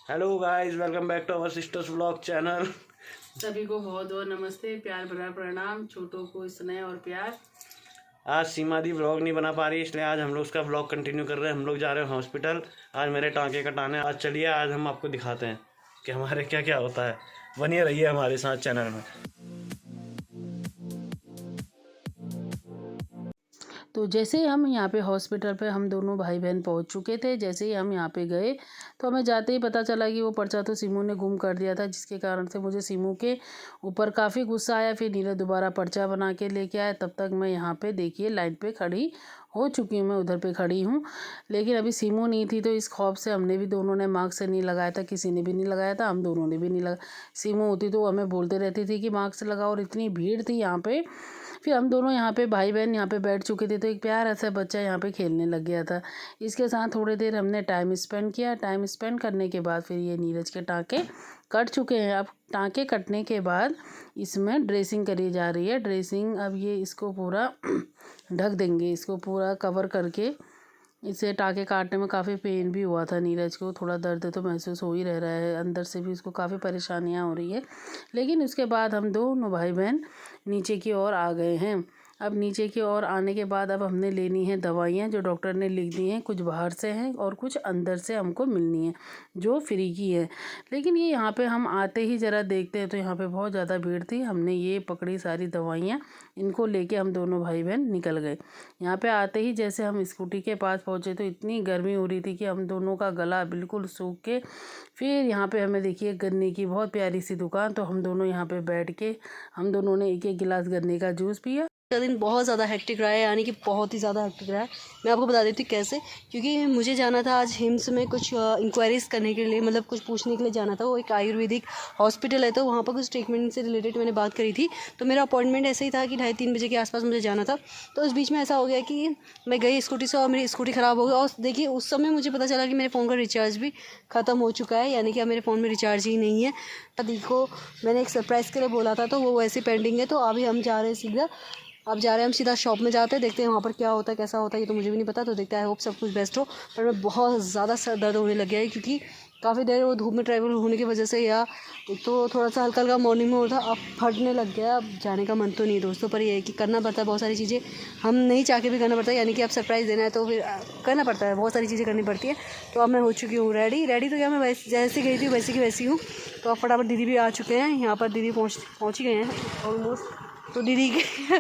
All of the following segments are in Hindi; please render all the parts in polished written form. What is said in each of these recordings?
Hello guys, welcome back to our sisters vlog channel. सभी को बहुत बहुत नमस्ते, प्यार भरा प्रणाम। छोटों को स्नेह और प्यार। आज सीमा दी व्लॉग नहीं बना पा रही, इसलिए आज हम लोग उसका व्लॉग कंटिन्यू कर रहे हैं। हम लोग जा रहे हैं हॉस्पिटल। आज मेरे टांके कटाने। आज चलिए, आज हम आपको दिखाते हैं कि हमारे क्या क्या होता है। बनिए रहिए हमारे साथ चैनल में। तो जैसे ही हम यहाँ पे हॉस्पिटल पे हम दोनों भाई बहन पहुँच चुके थे, जैसे ही हम यहाँ पे गए तो हमें जाते ही पता चला कि वो पर्चा तो सीमू ने गुम कर दिया था, जिसके कारण से मुझे सीमू के ऊपर काफ़ी गुस्सा आया। फिर नीरज दोबारा पर्चा बना के लेके आया। तब तक मैं यहाँ पे देखिए लाइन पे खड़ी हो चुकी हूँ, मैं उधर पे खड़ी हूँ। लेकिन अभी सीमू नहीं थी, तो इस खौफ से हमने भी दोनों ने मास्क नहीं लगाया था, किसी ने भी नहीं लगाया था, हम दोनों ने भी नहीं लगा। सीमू होती तो हमें बोलते रहती थी कि मास्क लगाओ, और इतनी भीड़ थी यहाँ पे। फिर हम दोनों यहाँ पे भाई बहन यहाँ पे बैठ चुके थे, तो एक प्यारा सा बच्चा यहाँ पे खेलने लग गया था। इसके साथ थोड़ी देर हमने टाइम स्पेंड किया। टाइम स्पेंड करने के बाद फिर ये नीरज के टाँके कट चुके हैं। अब टाँके कटने के बाद इसमें ड्रेसिंग करी जा रही है। ड्रेसिंग अब ये इसको पूरा ढक देंगे, इसको पूरा कवर करके। इसे टाँके काटने में काफ़ी पेन भी हुआ था नीरज को, थोड़ा दर्द तो महसूस हो ही रह रहा है, अंदर से भी उसको काफ़ी परेशानियां हो रही है। लेकिन उसके बाद हम दोनों भाई बहन नीचे की ओर आ गए हैं। अब नीचे की ओर आने के बाद अब हमने लेनी है दवाइयाँ जो डॉक्टर ने लिख दी हैं। कुछ बाहर से हैं और कुछ अंदर से हमको मिलनी है, जो फ्री की है। लेकिन ये यहाँ पे हम आते ही ज़रा देखते हैं तो यहाँ पे बहुत ज़्यादा भीड़ थी। हमने ये पकड़ी सारी दवाइयाँ, इनको लेके हम दोनों भाई बहन निकल गए। यहाँ पे आते ही जैसे हम स्कूटी के पास पहुँचे तो इतनी गर्मी हो रही थी कि हम दोनों का गला बिल्कुल सूख के। फिर यहाँ पे हमें देखिए गन्ने की बहुत प्यारी सी दुकान, तो हम दोनों यहाँ पे बैठ के हम दोनों ने एक एक गिलास गन्ने का जूस पिया। का दिन बहुत ज़्यादा हेक्टिक रहा है, यानी कि बहुत ही ज़्यादा हेक्टिक रहा है। मैं आपको बता देती हूँ कैसे। क्योंकि मुझे जाना था आज हिम्स में कुछ इंक्वायरीज़ करने के लिए, मतलब कुछ पूछने के लिए जाना था। वो एक आयुर्वेदिक हॉस्पिटल है, तो वहाँ पर कुछ ट्रीटमेंट से रिलेटेड मैंने बात करी थी। तो मेरा अपॉइंटमेंट ऐसे ही था कि 2:30-3 बजे के आसपास मुझे जाना था। तो उस बीच में ऐसा हो गया कि मैं गई स्कूटी से और मेरी स्कूटी ख़राब हो गई। और देखिए उस समय मुझे पता चला कि मेरे फ़ोन का रिचार्ज भी ख़त्म हो चुका है, यानी कि अब मेरे फ़ोन में रिचार्ज ही नहीं है। देखो मैंने एक सरप्राइज़ के लिए बोला था, तो वो वैसे पेंडिंग है। तो अभी हम जा रहे हैं सीधा, अब जा रहे हैं हम सीधा शॉप में जाते हैं, देखते हैं वहाँ पर क्या होता है कैसा होता है, ये तो मुझे भी नहीं पता। तो देखते हैं, आई होप सब कुछ बेस्ट हो। पर मैं बहुत ज़्यादा सर दर्द होने लग गया है, क्योंकि काफ़ी देर वो धूप में ट्रैवल होने की वजह से, या एक तो थोड़ा सा हल्का हल्का मॉर्निंग में होता, अब फटने लग गया। अब जाने का मन तो नहीं है दोस्तों, पर ये है कि करना पड़ता है बहुत सारी चीज़ें, हम नहीं चाह के भी करना पड़ता है। यानी कि अब सरप्राइज़ देना है तो फिर करना पड़ता है, बहुत सारी चीज़ें करनी पड़ती है। तो अब मैं हो चुकी हूँ रेडी। तो क्या मैं वैसे जैसे गई थी वैसे की वैसी हूँ। तो अब फटाफट दीदी भी आ चुके हैं यहाँ पर, दीदी पहुँच ही गए हैं ऑलमोस्ट। तो दीदी के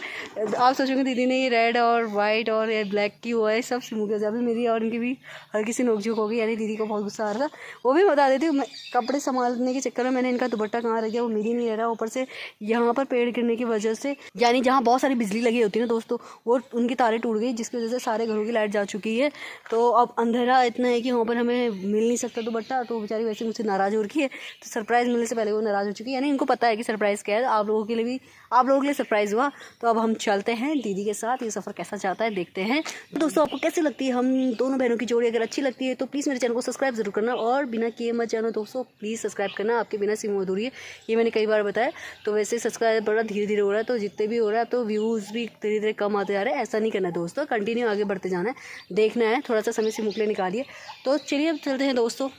आप सोचोगे दीदी ने ये रेड और वाइट और ये ब्लैक की हुआ है सब सिमू के। अभी मेरी और इनकी भी हल्की सी नोकझोंक हो गई, यानी दीदी को बहुत गुस्सा आ रहा था। वो भी बता देती हूँ, मैं कपड़े संभालने के चक्कर में मैंने इनका दुपट्टा कहाँ रख दिया, वो मिल ही नहीं रहा। ऊपर से यहाँ पर पेड़ गिरने की वजह से, यानी जहाँ बहुत सारी बिजली लगी होती है ना दोस्तों, वो उनकी तारें टूट गई, जिसकी वजह से सारे घरों की लाइट जा चुकी है। तो अब अंधेरा इतना है कि वहाँ पर हमें मिल नहीं सकता दुपट्टा। तो बेचारी वैसे मुझसे नाराज़ हो रखी है। तो सरप्राइज़ मिलने से पहले वो नाराज़ हो चुकी है, यानी इनको पता है कि सरप्राइज़ क्या है। आप लोगों के लिए भी, आप लोगों के लिए सरप्राइज़ हुआ। तो अब हम चलते हैं दीदी के साथ, ये सफ़र कैसा जाता है देखते हैं। तो दोस्तों आपको कैसी लगती है हम दोनों बहनों की जोड़ी? अगर अच्छी लगती है तो प्लीज़ मेरे चैनल को सब्सक्राइब जरूर करना, और बिना किए मत जाना दोस्तों, प्लीज़ सब्सक्राइब करना। आपके बिना सिम अधूरी है, ये मैंने कई बार बताया। तो वैसे सब्सक्राइब बड़ा धीरे धीरे हो रहा है, तो जितने भी हो रहा है तो व्यूज़ भी धीरे धीरे कम आते जा रहे हैं। ऐसा नहीं करना दोस्तों, कंटिन्यू आगे बढ़ते जाना है, देखना है। थोड़ा सा समय से मुकले निकालिए। तो चलिए अब चलते हैं दोस्तों।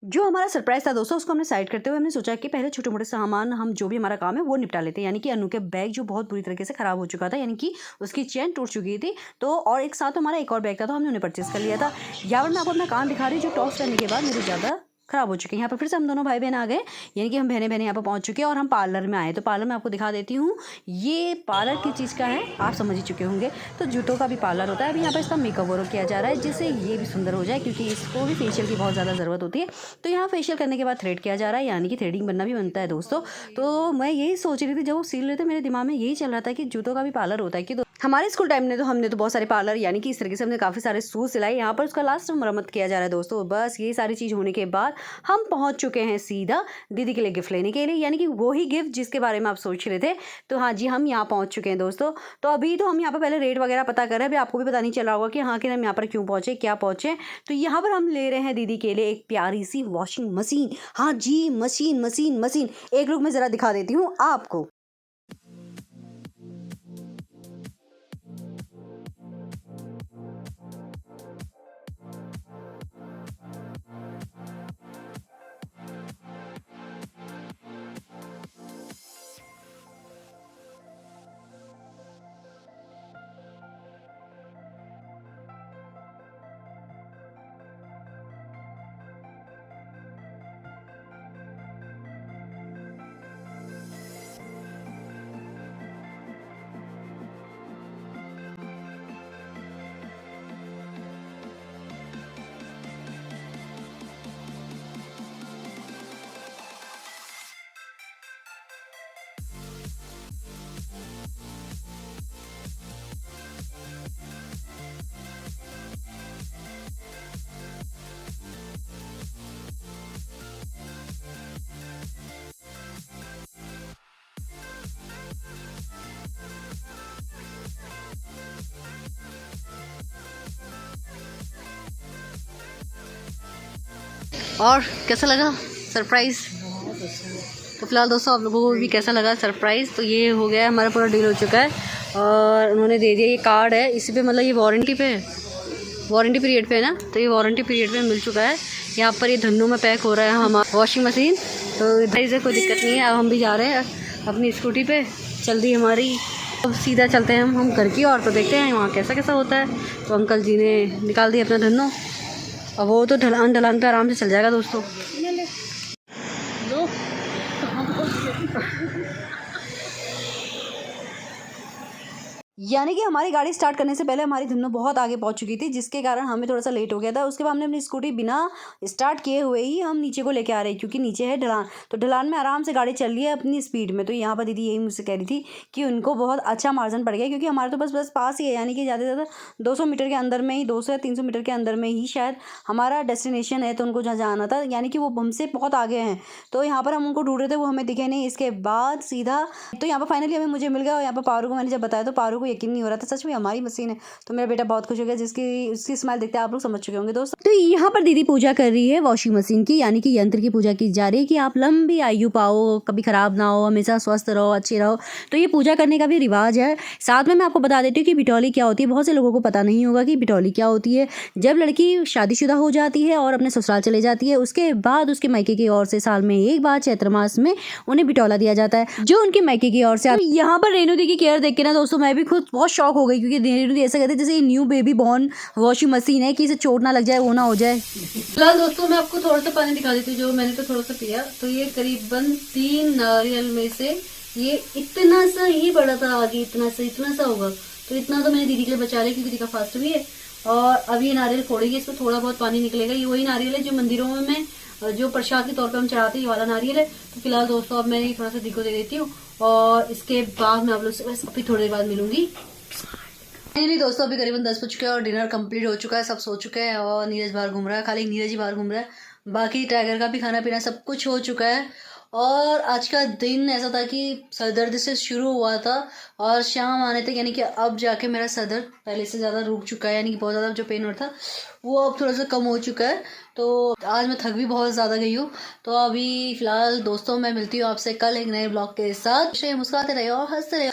जो हमारा सरप्राइज था दोस्तों, उसको हमने साइड करते हुए हमने सोचा कि पहले छोटे मोटे सामान, हम जो भी हमारा काम है वो निपटा लेते हैं। यानी कि अनु के बैग जो बहुत बुरी तरीके से खराब हो चुका था, यानी कि उसकी चेन टूट चुकी थी। तो और एक साथ हमारा एक और बैग था, तो हमने उन्हें परचेस कर लिया था। यहाँ पर मैं आपको अपना काम दिखा रही हूँ, जो टॉस करने के बाद मेरे ज़्यादा खराब हो चुके हैं। यहाँ पर फिर से हम दोनों भाई बहन आ गए, यानी कि हम बहने बहने यहाँ पर पहुँच चुके हैं, और हम पार्लर में आए। तो पार्लर में आपको दिखा देती हूँ, ये पार्लर किस चीज़ का है आप समझ ही चुके होंगे। तो जूतों का भी पार्लर होता है। अभी यहाँ पर इसका मेकअप वर्क किया जा रहा है, जिससे ये भी सुंदर हो जाए, क्योंकि इसको भी फेशियल की बहुत ज़्यादा ज़रूरत होती है। तो यहाँ फेशियल करने के बाद थ्रेड किया जा रहा है, यानी कि थ्रेडिंग बनना भी बनता है दोस्तों। तो मैं यही सोच रही थी, जब वो सील रहे थे मेरे दिमाग में यही चल रहा था कि जूतों का भी पार्लर होता है। कि हमारे स्कूल टाइम में तो हमने तो बहुत सारे पार्लर, यानी कि इस तरीके से हमने काफ़ी सारे शूज़ सिलाए। यहाँ पर उसका लास्ट मरम्मत किया जा रहा है दोस्तों। बस ये सारी चीज़ होने के बाद हम पहुँच चुके हैं सीधा दीदी के लिए गिफ्ट लेने के लिए, यानी कि वही गिफ्ट जिसके बारे में आप सोच रहे थे। तो हाँ जी, हम यहाँ पहुँच चुके हैं दोस्तों। तो अभी तो हम यहाँ पर पहले रेट वगैरह पता कर रहे हैं। अभी आपको भी पता नहीं चला होगा कि हाँ कि हम यहाँ पर क्यों पहुँचे, क्या पहुँचे। तो यहाँ पर हम ले रहे हैं दीदी के लिए एक प्यारी सी वॉशिंग मशीन। हाँ जी, मशीन मशीन मशीन। एक लुक में ज़रा दिखा देती हूँ आपको। और कैसा लगा सरप्राइज़? तो फिलहाल दोस्तों आप लोगों को भी कैसा लगा सरप्राइज़? तो ये हो गया, हमारा पूरा डील हो चुका है और उन्होंने दे दिया, ये कार्ड है इसी पे, मतलब ये वारंटी पीरियड पे है ना, तो ये वारंटी पीरियड पे मिल चुका है। यहाँ पर ये धन्नों में पैक हो रहा है हमारा वॉशिंग मशीन, तो इसे कोई दिक्कत नहीं है। अब हम भी जा रहे हैं अपनी स्कूटी पे, चल दी हमारी। अब सीधा चलते हैं हम घर की ओर, तो देखते हैं वहाँ कैसा कैसा होता है। तो अंकल जी ने निकाल दिया अपना धन्नो, अब वो तो ढलान पे आराम से चल जाएगा दोस्तों। यानी कि हमारी गाड़ी स्टार्ट करने से पहले हमारी धुन्नो बहुत आगे पहुंच चुकी थी, जिसके कारण हमें थोड़ा सा लेट हो गया था। उसके बाद हमने अपनी स्कूटी बिना स्टार्ट किए हुए ही हम नीचे को लेके आ रहे हैं, क्योंकि नीचे है ढलान, तो ढलान में आराम से गाड़ी चल रही है अपनी स्पीड में। तो यहाँ पर दीदी यही मुझसे कह रही थी कि उनको बहुत अच्छा मार्जिन पड़ गया, क्योंकि हमारे तो बस पास ही है, यानी कि ज़्यादा से ज़्यादा 200 मीटर के अंदर में ही, 200 या 300 मीटर के अंदर में ही शायद हमारा डेस्टिनेशन है। तो उनको जहाँ जाना था, यानी कि वो हमसे बहुत आगे हैं। तो यहाँ पर हम उनको ढूंढ रहे थे, वो हमें दिखे नहीं। इसके बाद सीधा तो यहाँ पर फाइनली हमें मुझे मिल गया। और यहाँ पर पारू को मैंने जब बताया तो पारू को यकीन नहीं हो रहा था, सच में हमारी मशीन है। तो मेरा बेटा बहुत खुश हो गया, उसकी स्माइल देखते आप लोग समझ चुके होंगे दोस्तों। तो यहाँ पर दीदी पूजा कर रही है वॉशिंग मशीन की, यानी कि यंत्र की पूजा की जा रही है कि आप लंबी आयु पाओ, कभी खराब ना हो, हमेशा स्वस्थ रहो, अच्छे रहो। तो ये पूजा करने का भी रिवाज है। साथ में मैं आपको बता देती हूँ कि बिटौली क्या होती है। बहुत से लोगों को पता नहीं होगा कि बिटौली क्या होती है। जब लड़की शादीशुदा हो जाती है और अपने ससुराल चले जाती है, उसके बाद उसके मायके की ओर से साल में एक बार चैत्र मास में उन्हें बिटौला दिया जाता है, जो उनके मायके की ओर से। यहाँ पर रेणु दी की केयर देख के ना दोस्तों मैं भी खुद बहुत शौक हो गई, क्योंकि रेणु दी ऐसा कहते हैं जैसे ये new baby born washing machine है, कि इसे चोट ना लग जाए, वो ना हो जाए। फिलहाल दोस्तों मैं आपको थोड़ा सा पानी दिखा देती हूँ, जो मैंने तो थोड़ा सा पिया। तो ये करीबन 3 नारियल में से ये इतना सा ही बड़ा था, आगे इतना सा होगा। तो इतना तो मैंने दीदी के लिए बचा लिया, क्योंकि दीदी का फास्ट भी है। और अब ये नारियल फोड़ेगी, इसमें थोड़ा बहुत पानी निकलेगा। ये वही नारियल है जो मंदिरों में जो प्रसाद के तौर पे हम चढ़ाते हैं, ये वाला नारियल है। तो फिलहाल दोस्तों अब मैं थोड़ा सा दीदी को दे देती हूँ, और इसके बाद मैं आप लोग से बस अभी थोड़ी देर बाद मिलूंगी। नहीं दोस्तों अभी करीबन 10 बज चुके हैं और डिनर कंप्लीट हो चुका है, सब सो चुके हैं और नीरज बाहर घूम रहा है। खाली नीरज ही बाहर घूम रहा है, बाकी टाइगर का भी खाना पीना सब कुछ हो चुका है। और आज का दिन ऐसा था कि सर दर्द से शुरू हुआ था और शाम आने तक, यानी कि अब जाके मेरा सर दर्द पहले से ज़्यादा रुक चुका है, यानी कि बहुत ज़्यादा जो पेन हो रहा था वो अब थोड़ा सा कम हो चुका है। तो आज मैं थक भी बहुत ज़्यादा गई हूँ। तो अभी फ़िलहाल दोस्तों मैं मिलती हूँ आपसे कल एक नए ब्लॉग के साथ। मुस्कुराते रहिए और हंसते रहिए।